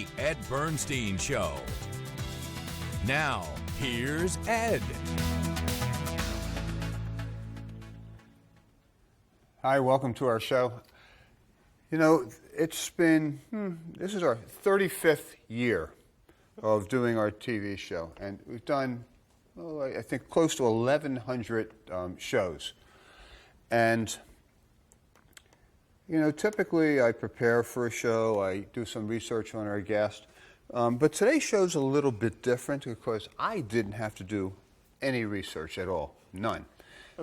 The Ed Bernstein Show. Now, here's Ed. Hi, welcome to our show. You know, it's been, this is our 35th year of doing our TV show, and we've done, I think, close to 1,100 shows. And, you know, typically I prepare for a show, I do some research on our guest, but today's show's a little bit different because I didn't have to do any research at all, none.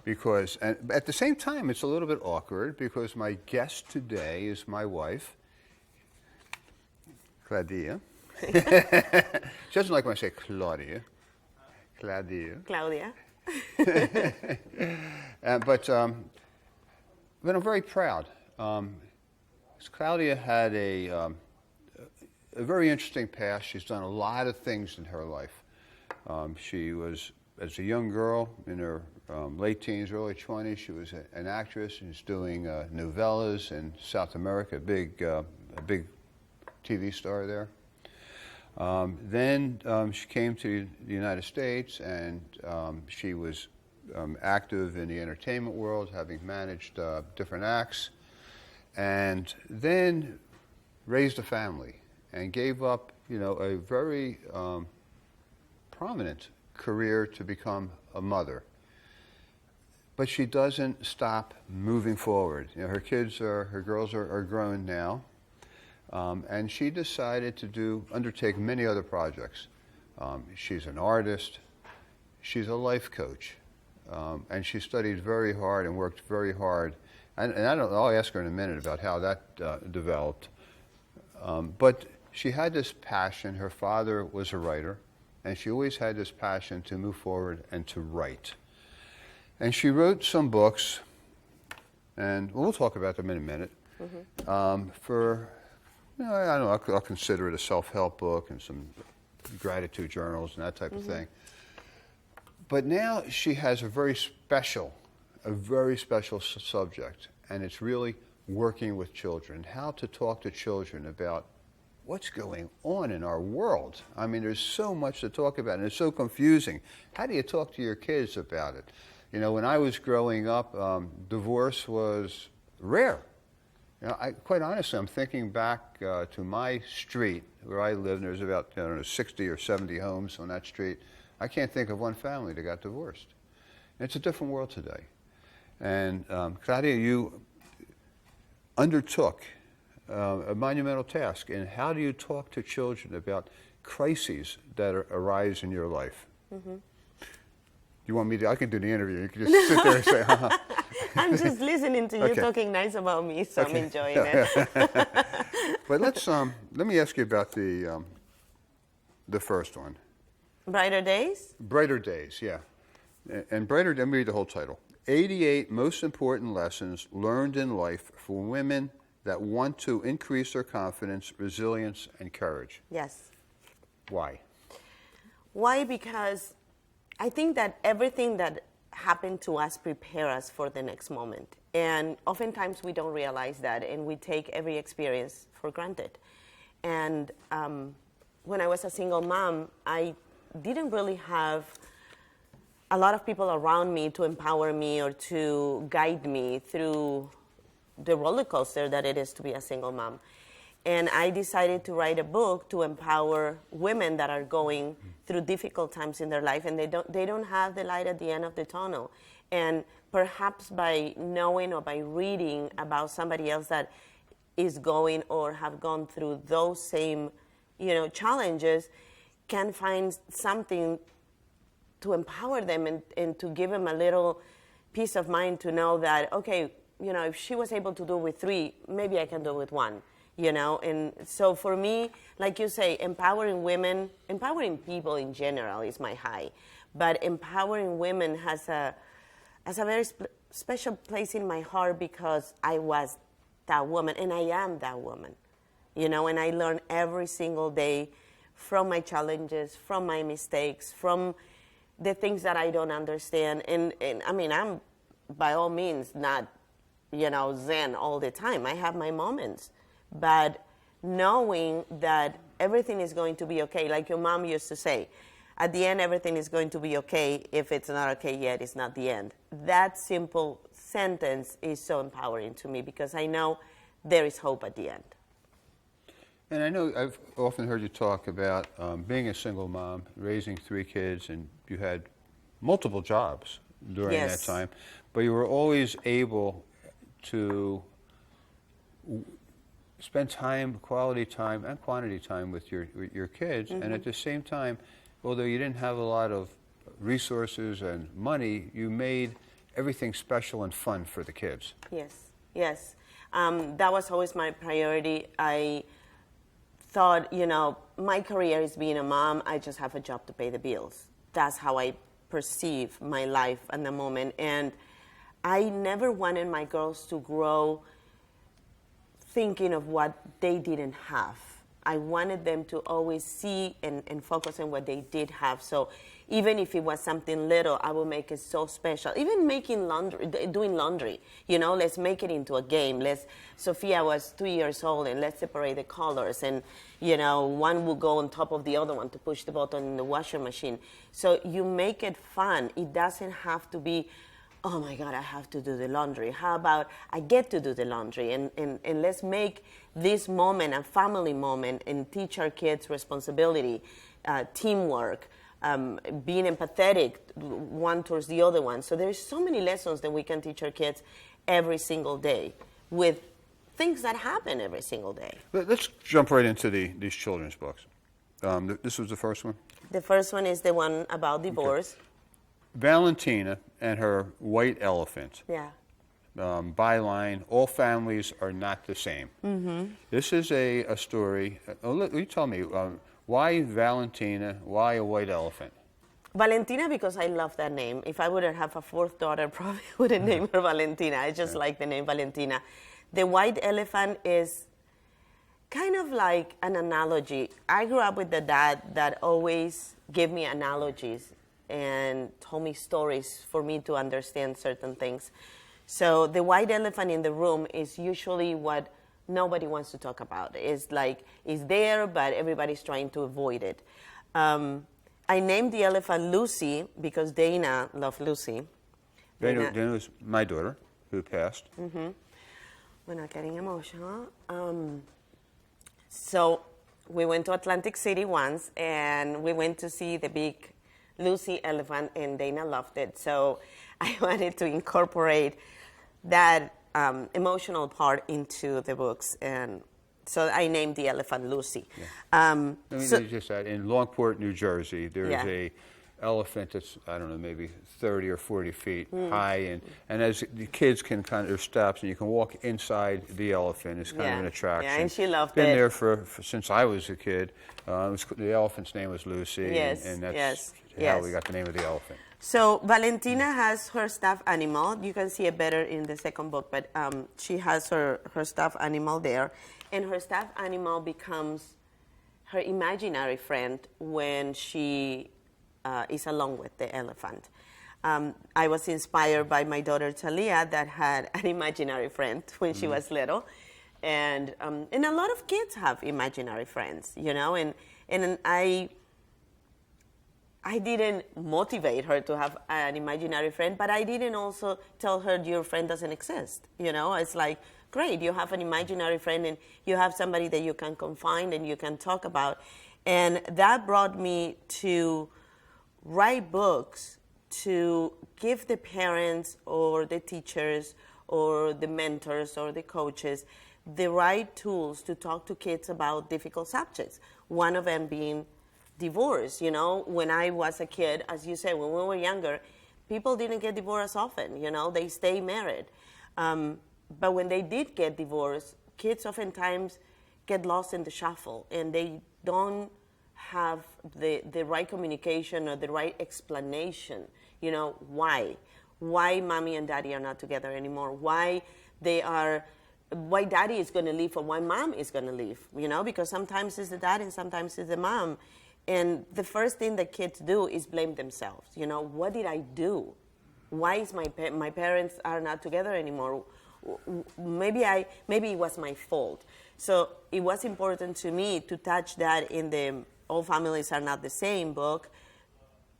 Because, and at the same time, it's a little bit awkward because my guest today is my wife, Claudia. She doesn't like when I say Claudia. Claudia. But I'm very proud. Claudia had a very interesting past. She's done a lot of things in her life. She was, as a young girl, in her late teens, early 20s, she was an actress. She was doing novellas in South America, a big TV star there. Then she came to the United States, and she was active in the entertainment world, having managed different acts, and then raised a family and gave up, you know, a very prominent career to become a mother. But she doesn't stop moving forward. You know, her girls are grown now, and she decided to undertake many other projects. She's an artist, she's a life coach, and she studied very hard and worked very hard. And I'll ask her in a minute about how that developed. But she had this passion. Her father was a writer, and she always had this passion to move forward and to write. And she wrote some books, and we'll talk about them in a minute. For, you know, I don't know, I'll consider it a self-help book and some gratitude journals and that type of thing. But now she has a very special subject, and it's really working with children, how to talk to children about what's going on in our world. I mean, there's so much to talk about, and it's so confusing. How do you talk to your kids about it? You know, when I was growing up, divorce was rare. You know, quite honestly, I'm thinking back to my street where I lived, and there's about 60 or 70 homes on that street. I can't think of one family that got divorced. And it's a different world today. And Claudia, you undertook a monumental task. And how do you talk to children about crises that arise in your life? You want me to? I can do the interview. You can just sit there and say, I'm just listening to you talking nice about me, so I'm enjoying it. But let me ask you about the first one. Brighter Days? Brighter Days, yeah. And Brighter, let me read the whole title. 88 most important lessons learned in life for women that want to increase their confidence, resilience, and courage. Yes. Why? Why? Because I think that everything that happened to us prepare us for the next moment. And oftentimes we don't realize that, and we take every experience for granted. And when I was a single mom, I didn't really have a lot of people around me to empower me or to guide me through the roller coaster that it is to be a single mom. And I decided to write a book to empower women that are going through difficult times in their life, and they don't have the light at the end of the tunnel. And perhaps by knowing or by reading about somebody else that is going or have gone through those same, challenges, can find something to empower them and to give them a little peace of mind to know that, okay, if she was able to do it with 3, maybe I can do it with 1. And so for me, like you say, empowering women, empowering people in general is my high, but empowering women has a very special place in my heart because I was that woman, and I am that woman, and I learn every single day from my challenges, from my mistakes, from the things that I don't understand, and I mean, I'm by all means not, zen all the time. I have my moments. But knowing that everything is going to be okay. Like your mom used to say, at the end, everything is going to be okay. If it's not okay yet, it's not the end. That simple sentence is so empowering to me because I know there is hope at the end. And I know I've often heard you talk about being a single mom, raising 3 kids, and you had multiple jobs during Yes. that time, but you were always able to spend time, quality time, and quantity time with your kids, and at the same time, although you didn't have a lot of resources and money, you made everything special and fun for the kids. Yes, yes. That was always my priority. I thought, my career is being a mom. I just have a job to pay the bills. That's how I perceive my life at the moment. And I never wanted my girls to grow thinking of what they didn't have. I wanted them to always see and focus on what they did have. So even if it was something little, I would make it so special. Even making laundry, doing laundry, let's make it into a game. Sophia was 2 years old, and let's separate the colors. And, one will go on top of the other one to push the button in the washer machine. So you make it fun. It doesn't have to be, oh my God, I have to do the laundry. How about I get to do the laundry? And let's make this moment a family moment and teach our kids responsibility, teamwork, being empathetic one towards the other one. So there's so many lessons that we can teach our kids every single day with things that happen every single day. Let's jump right into these children's books. This was the first one? The first one is the one about divorce. Okay. Valentina and her white elephant. Yeah. Byline, all families are not the same. Mm-hmm. This is a story. You tell me, why Valentina? Why a white elephant? Valentina, because I love that name. If I wouldn't have a 4th daughter, probably wouldn't name her Valentina. I just like the name Valentina. The white elephant is kind of like an analogy. I grew up with a dad that always gave me analogies and told me stories for me to understand certain things. So the white elephant in the room is usually what nobody wants to talk about. It's like, it's there, but everybody's trying to avoid it. I named the elephant Lucy because Dana loved Lucy. Dana was my daughter, who passed. Mm-hmm. We're not getting emotional. So we went to Atlantic City once, and we went to see the big Lucy elephant, and Dana loved it. So I wanted to incorporate that emotional part into the books, and so I named the elephant Lucy. Yeah. Just add, in Longport, New Jersey, there's a elephant that's, I don't know, maybe 30 or 40 feet high, and as the kids can there's steps, and you can walk inside the elephant. It's kind of an attraction. Yeah, and she loved Been it. there for since I was a kid. The elephant's name was Lucy, and that's how we got the name of the elephant. So Valentina has her stuffed animal. You can see it better in the second book, but she has her stuffed animal there. And her stuffed animal becomes her imaginary friend when she is along with the elephant. I was inspired by my daughter Talia that had an imaginary friend when she was little. And a lot of kids have imaginary friends, and I didn't motivate her to have an imaginary friend, but I didn't also tell her your friend doesn't exist. It's like, great, you have an imaginary friend and you have somebody that you can confide and you can talk about. And that brought me to write books to give the parents or the teachers or the mentors or the coaches the right tools to talk to kids about difficult subjects. One of them being divorce. When I was a kid, as you said, when we were younger, people didn't get divorced often. They stay married. But when they did get divorced, kids oftentimes get lost in the shuffle, and they don't have the right communication or the right explanation. Why mommy and daddy are not together anymore, why daddy is going to leave or why mom is going to leave, because sometimes it's the dad and sometimes it's the mom. And the first thing that kids do is blame themselves. What did I do? Why is my parents are not together anymore? Maybe it was my fault. So it was important to me to touch that in the All Families Are Not the Same book,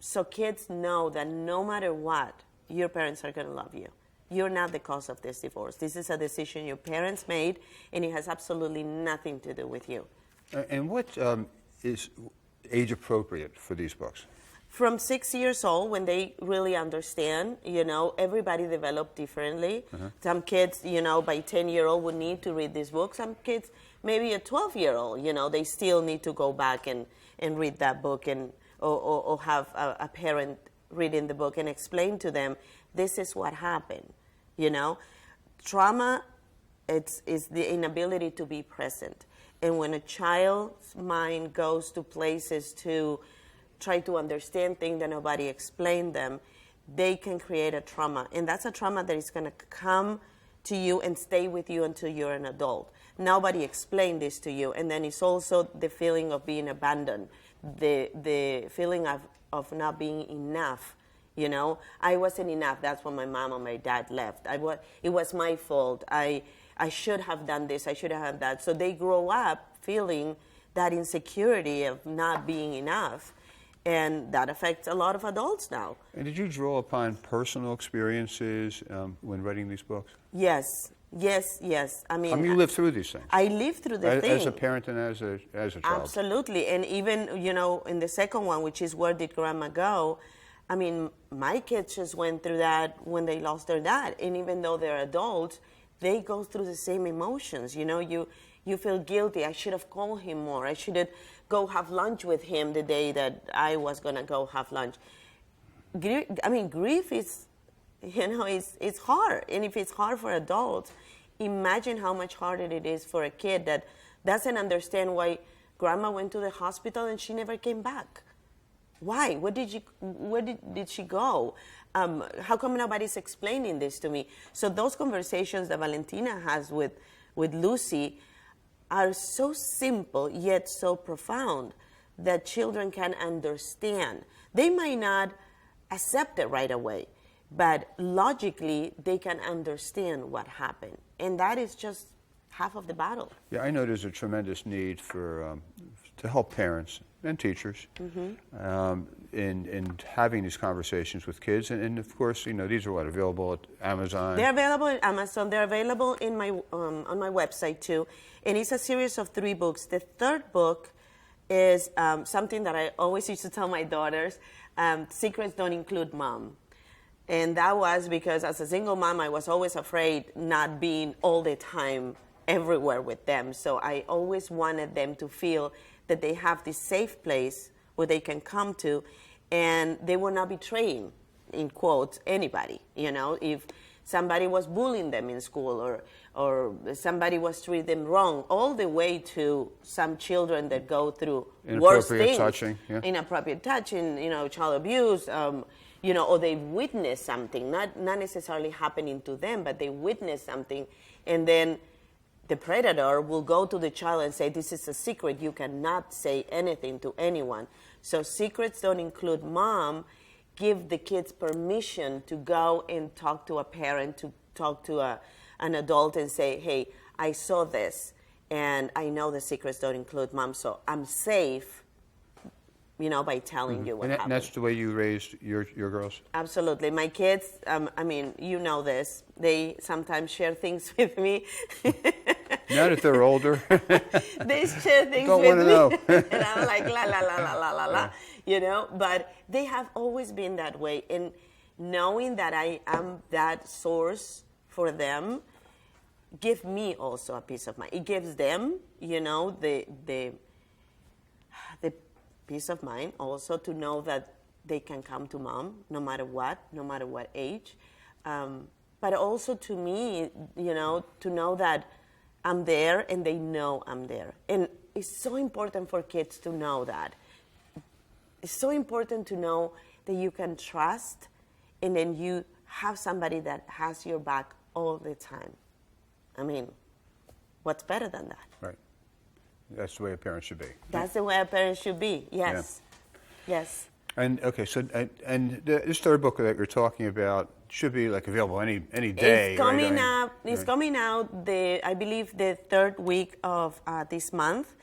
so kids know that no matter what, your parents are going to love you. You're not the cause of this divorce. This is a decision your parents made, and it has absolutely nothing to do with you. And what is age appropriate for these books? From 6 years old, when they really understand, everybody develop differently. Some kids, by 10-year-old would need to read this book. Some kids, maybe a 12-year-old, they still need to go back and read that book or have a parent reading the book and explain to them, this is what happened. Trauma is the inability to be present. And when a child's mind goes to places to try to understand things that nobody explained them, they can create a trauma. And that's a trauma that is going to come to you and stay with you until you're an adult. Nobody explained this to you. And then it's also the feeling of being abandoned, the feeling of not being enough. I wasn't enough. That's when my mom and my dad left. It was my fault. I should have done this. I should have done that. So they grow up feeling that insecurity of not being enough. And that affects a lot of adults now. And did you draw upon personal experiences when writing these books? Yes. I mean, you lived through these things. I lived through the thing. As a parent and as a child. Absolutely. And even, in the second one, which is Where Did Grandma Go? I mean, my kids just went through that when they lost their dad. And even though they're adults, they go through the same emotions. You feel guilty. I should have called him more. I should have go have lunch with him the day that I was going to go have lunch. Grief is, it's hard. And if it's hard for adults, imagine how much harder it is for a kid that doesn't understand why grandma went to the hospital and she never came back. Why? Where did she go? How come nobody's explaining this to me? So those conversations that Valentina has with Lucy are so simple yet so profound that children can understand. They might not accept it right away, but logically they can understand what happened. And that is just half of the battle. Yeah, I know there's a tremendous need to help parents and teachers in having these conversations with kids. And of course, these are available at Amazon. They're available at Amazon. They're available in my on my website too. And it's a series of 3 books. The third book is something that I always used to tell my daughters, secrets don't include mom. And that was because as a single mom, I was always afraid not being all the time everywhere with them. So I always wanted them to feel that they have this safe place where they can come to and they will not betraying, in quotes, anybody. If somebody was bullying them in school or somebody was treating them wrong, all the way to some children that go through worse things. Touching, yeah. Inappropriate touching, child abuse, or they witness something, not necessarily happening to them, but they witness something, and then the predator will go to the child and say, this is a secret, you cannot say anything to anyone. So secrets don't include mom. Give the kids permission to go and talk to a parent, to talk to an adult and say, hey, I saw this, and I know the secrets don't include mom, so I'm safe, by telling you what happened. And that's the way you raised your girls? Absolutely. My kids, you know this, they sometimes share things with me. Now that they're older. They share things with me. And I'm like, la, la, la, la, la, la, la. But they have always been that way. And knowing that I am that source for them give me also a peace of mind. It gives them, the peace of mind also to know that they can come to mom no matter what age. But also to me, to know that I'm there and they know I'm there. And it's so important for kids to know that. It's so important to know that you can trust and then you have somebody that has your back all the time. What's better than that? Right. That's the way a parent should be. That's the way a parent should be, yes. Yeah. Yes. And okay, so this third book that you're talking about should be like available any day. It's coming right? up. It's coming out. I believe the third week of this month.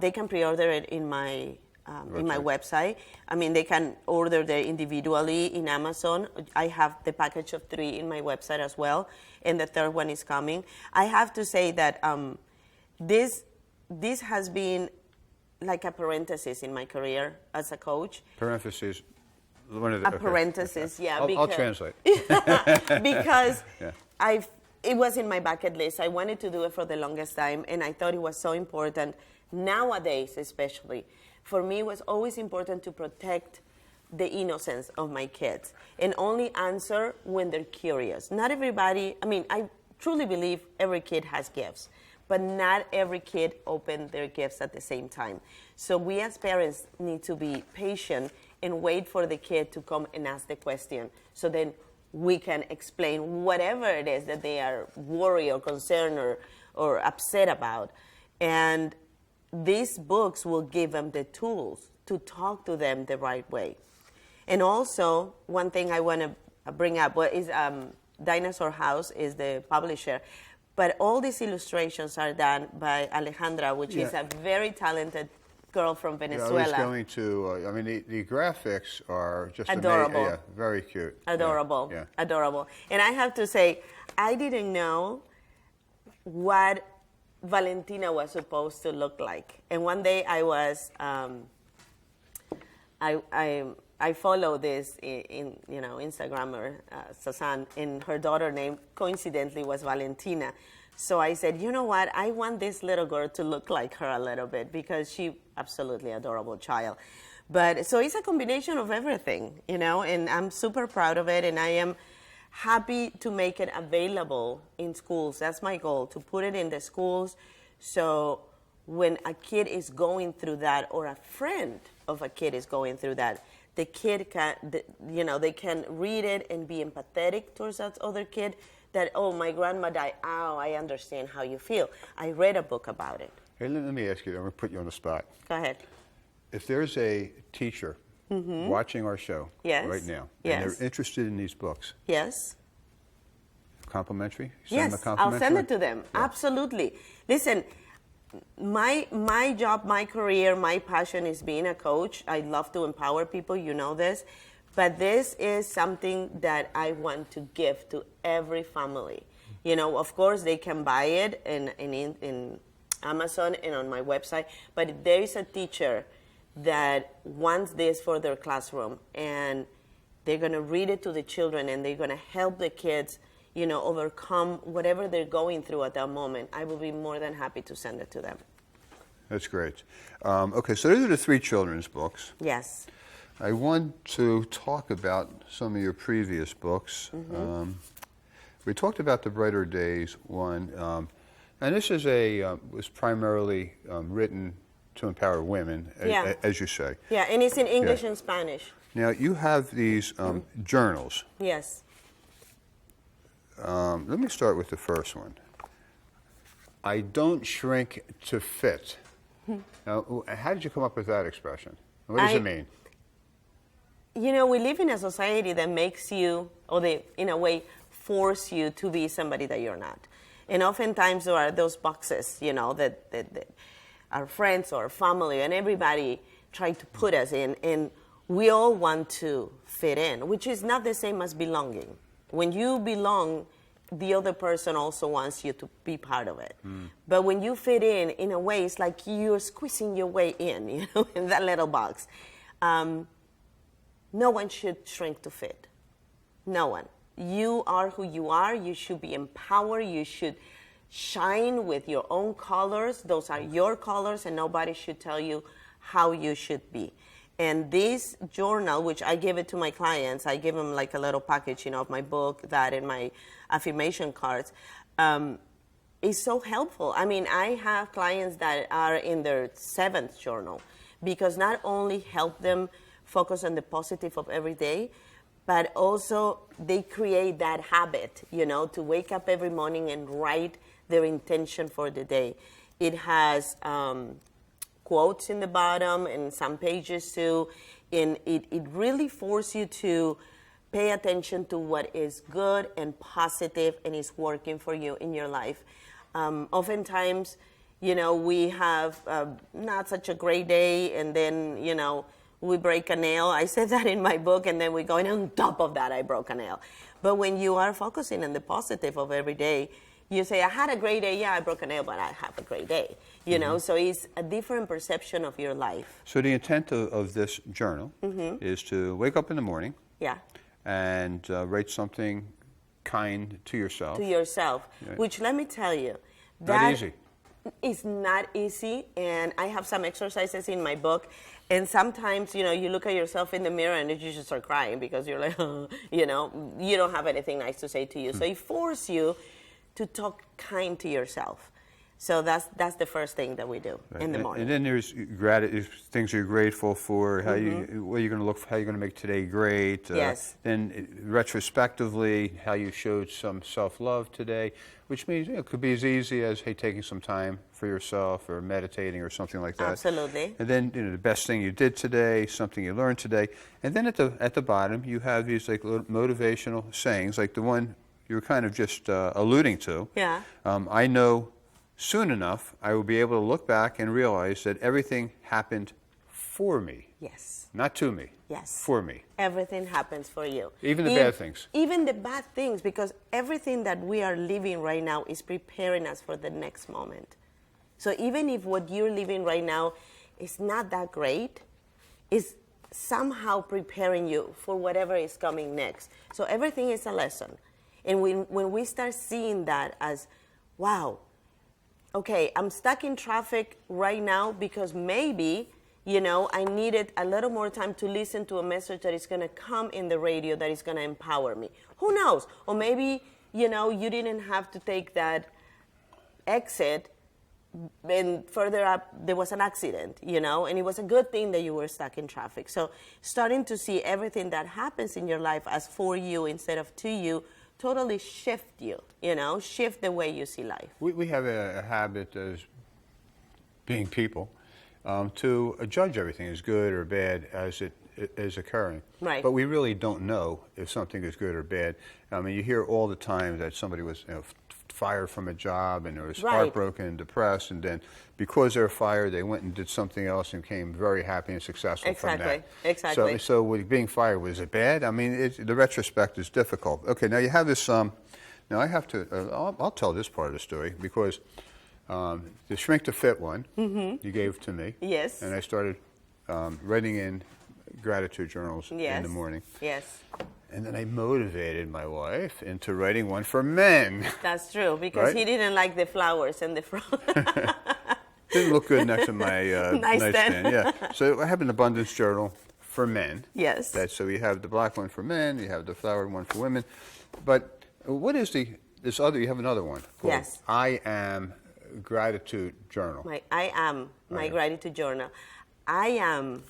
They can pre-order it in my website. I mean, they can order it individually in Amazon. I have the package of 3 in my website as well, and the third one is coming. I have to say that this has been like a parenthesis in my career as a coach. Parentheses. Parenthesis, yeah. I'll translate. Because yeah. It was in my bucket list. I wanted to do it for the longest time, and I thought it was so important nowadays, especially. For me, it was always important to protect the innocence of my kids and only answer when they're curious. Not everybody. I mean, I truly believe every kid has gifts, but not every kid opens their gifts at the same time. So we as parents need to be patient and wait for the kid to come and ask the question. So then we can explain whatever it is that they are worried or concerned or upset about. And these books will give them the tools to talk to them the right way. And also, one thing I want to bring up is Dinosaur House is the publisher. But all these illustrations are done by Alejandra, which is a very talented girl from Venezuela. I was going to, I mean, the graphics are just adorable. Yeah, very cute. Adorable. Yeah. Adorable. And I have to say, I didn't know what Valentina was supposed to look like. And one day I was, I follow this in Instagrammer, Sasan, and her daughter name coincidentally was Valentina. So I said, you know what? I want this little girl to look like her a little bit because she absolutely adorable child. But so it's a combination of everything, and I'm super proud of it, and I am happy to make it available in schools. That's my goal, to put it in the schools so when a kid is going through that or a friend of a kid is going through that, the kid can, they can read it and be empathetic towards that other kid that, oh, my grandma died. Oh, I understand how you feel. I read a book about it. Hey, let me ask you, I'm going to put you on the spot. Go ahead. If there's a teacher watching our show right now, and they're interested in these books, complimentary? Send them a complimentary? I'll send it to them. Yeah. Absolutely. Listen, my job, my career, my passion is being a coach. I love to empower people, you know this. But this is something that I want to give to every family. Of course, they can buy it in Amazon and on my website. But if there is a teacher that wants this for their classroom and they're going to read it to the children and they're going to help the kids, overcome whatever they're going through at that moment, I will be more than happy to send it to them. That's great. Okay, so those are the 3 children's books. Yes. I want to talk about some of your previous books. We talked about the Brighter Days one, and this is was primarily written to empower women, as you say. Yeah, and it's in English and Spanish. Now, you have these journals. Yes. Let me start with the first one. I don't shrink to fit. Now, how did you come up with that expression? What does it mean? We live in a society that makes you, or they, in a way, force you to be somebody that you're not. And oftentimes there are those boxes, that our friends or family and everybody try to put us in. And we all want to fit in, which is not the same as belonging. When you belong, the other person also wants you to be part of it. But when you fit in a way, it's like you're squeezing your way in, in that little box. No one should shrink to fit. No one. You are who you are. You should be empowered. You should shine with your own colors. Those are your colors, and nobody should tell you how you should be. And this journal, which I give it to my clients, I give them like a little package, of my book, that and my affirmation cards, is so helpful. I mean, I have clients that are in their 7th journal because not only help them focus on the positive of every day, but also they create that habit, to wake up every morning and write their intention for the day. It has quotes in the bottom and some pages too. And it really forces you to pay attention to what is good and positive and is working for you in your life. Oftentimes, we have not such a great day, and then, we break a nail. I said that in my book, and then we go, and on top of that, I broke a nail. But when you are focusing on the positive of every day, you say, I had a great day. Yeah, I broke a nail, but I have a great day. So it's a different perception of your life. So the intent of this journal is to wake up in the morning and write something kind to yourself. Right. Which, let me tell you, not easy. It's not easy, and I have some exercises in my book. And sometimes, you look at yourself in the mirror and you just start crying because you're like, you don't have anything nice to say to you. So it forces you to talk kind to yourself. So that's the first thing that we do in the morning. And then there's things you're grateful for, how you're going to look, how you're going to make today great. Yes. Then retrospectively, how you showed some self-love today, which means it could be as easy as, hey, taking some time for yourself or meditating or something like that. Absolutely. And then the best thing you did today, something you learned today, and then at the bottom you have these like little motivational sayings, like the one you were kind of just alluding to. Yeah. I know. Soon enough, I will be able to look back and realize that everything happened for me. Yes. Not to me. Yes. For me. Everything happens for you. Even the bad things. Even the bad things, because everything that we are living right now is preparing us for the next moment. So even if what you're living right now is not that great, it's somehow preparing you for whatever is coming next. So everything is a lesson. And when we start seeing that as, wow, okay, I'm stuck in traffic right now because maybe, I needed a little more time to listen to a message that is going to come in the radio that is going to empower me. Who knows? Or maybe, you didn't have to take that exit, and further up, there was an accident, and it was a good thing that you were stuck in traffic. So starting to see everything that happens in your life as for you instead of to you, totally shift you, shift the way you see life. We have a habit as being people to judge everything as good or bad as it is occurring. Right. But we really don't know if something is good or bad. I mean, you hear all the time that somebody was fired from a job and was heartbroken and depressed, and then because they're fired, they went and did something else and became very happy and successful from that. Exactly. So with being fired, was it bad? I mean, the retrospect is difficult. Okay, now you have this. Now I have to. I'll tell this part of the story because the Shrink to Fit one you gave to me. Yes. And I started writing in gratitude journals in the morning. Yes. And then I motivated my wife into writing one for men. That's true, because he didn't like the flowers and the front. Didn't look good next to my nightstand. Yeah. So I have an abundance journal for men. Yes. So you have the black one for men, you have the flowered one for women. But what is this other? You have another one called Yes. I Am Gratitude Journal. My gratitude journal. I am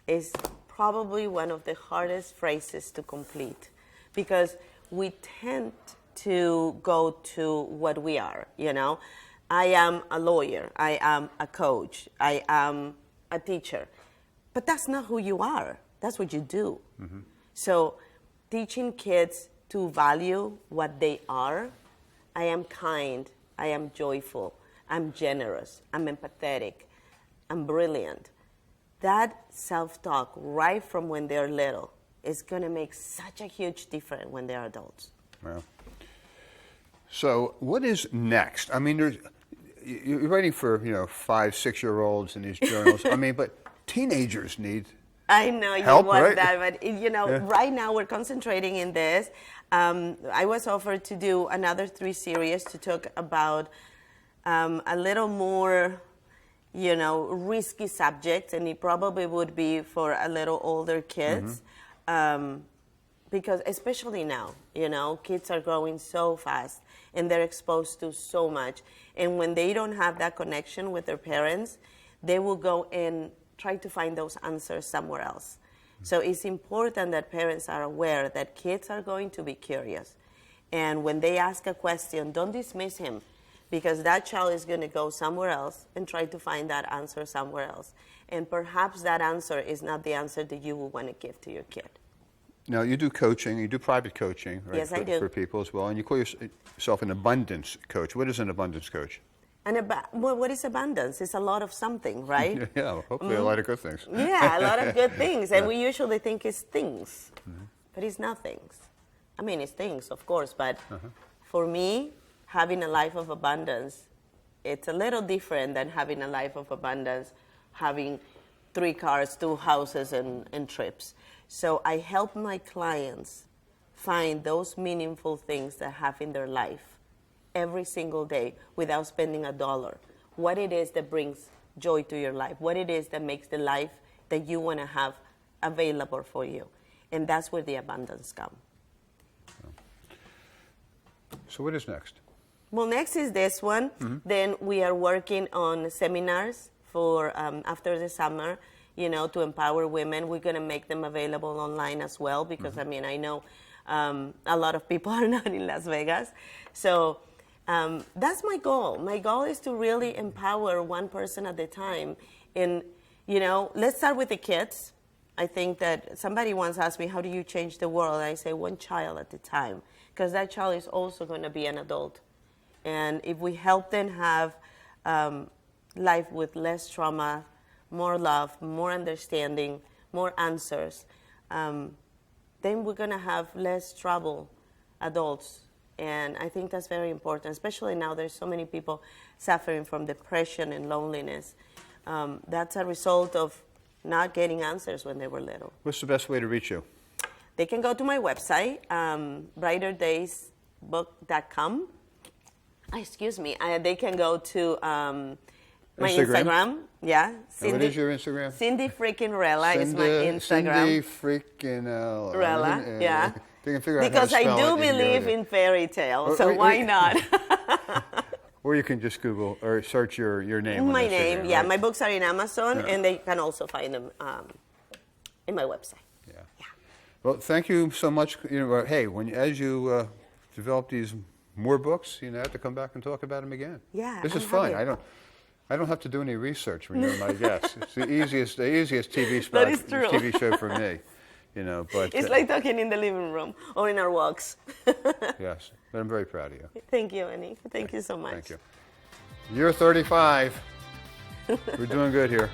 is probably one of the hardest phrases to complete, because we tend to go to what we are, I am a lawyer, I am a coach, I am a teacher. But that's not who you are. That's what you do. Mm-hmm. So teaching kids to value what they are, I am kind, I am joyful, I'm generous, I'm empathetic, I'm brilliant. That self-talk right from when they're little is going to make such a huge difference when they're adults. Well, so what is next? I mean, you're writing for 5-6-year-olds in these journals. I mean, but teenagers need I know you help, want right? that, but right now we're concentrating in this. I was offered to do another 3 series to talk about a little more, risky subjects, and it probably would be for a little older kids, because especially now, kids are growing so fast and they're exposed to so much, and when they don't have that connection with their parents, they will go and try to find those answers somewhere else. So it's important that parents are aware that kids are going to be curious, and when they ask a question, don't dismiss him, because that child is going to go somewhere else and try to find that answer somewhere else. And perhaps that answer is not the answer that you would want to give to your kid. Now, you do coaching, you do private coaching, right? Yes, I do. For people as well, and you call yourself an abundance coach. What is an abundance coach? Well, what is abundance? It's a lot of something, right? Yeah, hopefully a lot of good things. Yeah, a lot of good things. And we usually think it's things, but it's not things. I mean, it's things, of course, but for me, having a life of abundance, it's a little different than having a life of abundance, having 3 cars, 2 houses, and trips. So I help my clients find those meaningful things that have in their life every single day without spending $1. What it is that brings joy to your life, what it is that makes the life that you want to have available for you. And that's where the abundance comes. So what is next? Well, next is this one. Then we are working on seminars for after the summer, to empower women. We're going to make them available online as well because, I mean, I know a lot of people are not in Las Vegas. So that's my goal. My goal is to really empower one person at a time. And, let's start with the kids. I think that somebody once asked me, how do you change the world? I say, one child at a time, because that child is also going to be an adult. And if we help them have life with less trauma, more love, more understanding, more answers, then we're going to have less trouble adults. And I think that's very important, especially now there's so many people suffering from depression and loneliness. That's a result of not getting answers when they were little. What's the best way to reach you? They can go to my website, brighterdaysbook.com. Excuse me. They can go to my Instagram. Yeah. Cindy, what is your Instagram? Cindy freaking Rella is my Instagram. Cindy freaking Rella, yeah. They can figure out because how to spell I do believe in fairy tales, so why not? Or you can just Google or search your name. My name, right? yeah. My books are in Amazon, and they can also find them in my website. Yeah. Well, thank you so much. Hey, as you develop these more books, you have to come back and talk about them again. Yeah, this is I'm fun. happy. I don't have to do any research when you're my guest. It's the easiest TV spot, That is true. TV show for me. But it's like talking in the living room or in our walks. Yes, but I'm very proud of you. Thank you, Annie. Thank you so much. Thank you. You're 35. We're doing good here.